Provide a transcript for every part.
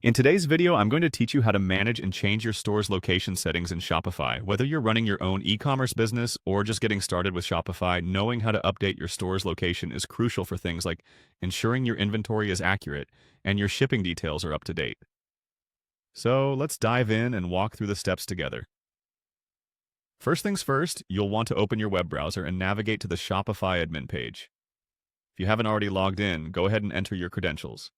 In today's video, I'm going to teach you how to manage and change your store's location settings in Shopify. Whether you're running your own e-commerce business or just getting started with Shopify, knowing how to update your store's location is crucial for things like ensuring your inventory is accurate and your shipping details are up to date. So let's dive in and walk through the steps together. First things first, you'll want to open your web browser and navigate to the Shopify admin page. If you haven't already logged in, go ahead and enter your credentials.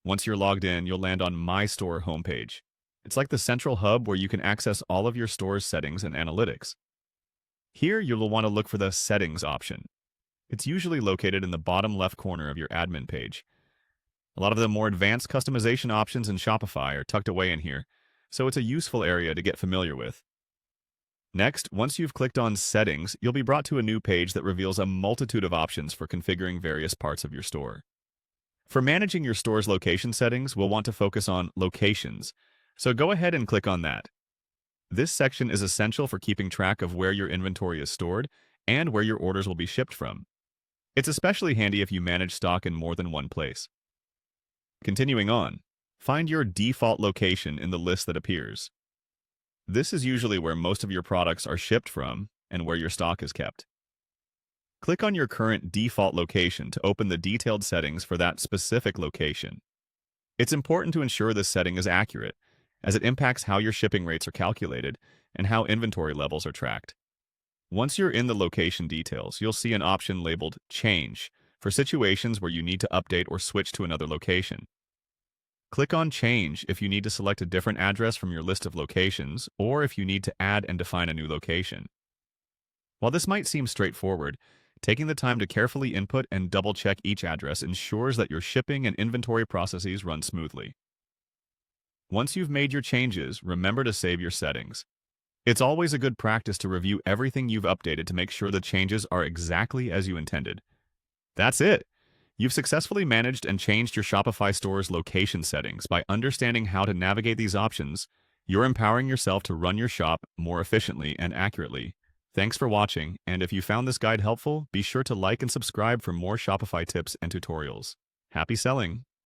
Once you're logged in, you'll land on My Store homepage. It's like the central hub where you can access all of your store's settings and analytics. Here, you'll want to look for the Settings option. It's usually located in the bottom left corner of your admin page. A lot of the more advanced customization options in Shopify are tucked away in here, so it's a useful area to get familiar with. Next, once you've clicked on Settings, you'll be brought to a new page that reveals a multitude of options for configuring various parts of your store. For managing your store's location settings, we'll want to focus on Locations, so go ahead and click on that. This section is essential for keeping track of where your inventory is stored and where your orders will be shipped from. It's especially handy if you manage stock in more than one place. Continuing on, find your default location in the list that appears. This is usually where most of your products are shipped from and where your stock is kept. Click on your current default location to open the detailed settings for that specific location. It's important to ensure this setting is accurate, as it impacts how your shipping rates are calculated and how inventory levels are tracked. Once you're in the location details, you'll see an option labeled Change for situations where you need to update or switch to another location. Click on Change if you need to select a different address from your list of locations or if you need to add and define a new location. While this might seem straightforward, taking the time to carefully input and double-check each address ensures that your shipping and inventory processes run smoothly. Once you've made your changes, remember to save your settings. It's always a good practice to review everything you've updated to make sure the changes are exactly as you intended. That's it! You've successfully managed and changed your Shopify store's location settings. By understanding how to navigate these options, you're empowering yourself to run your shop more efficiently and accurately. Thanks for watching, and if you found this guide helpful, be sure to like and subscribe for more Shopify tips and tutorials. Happy selling!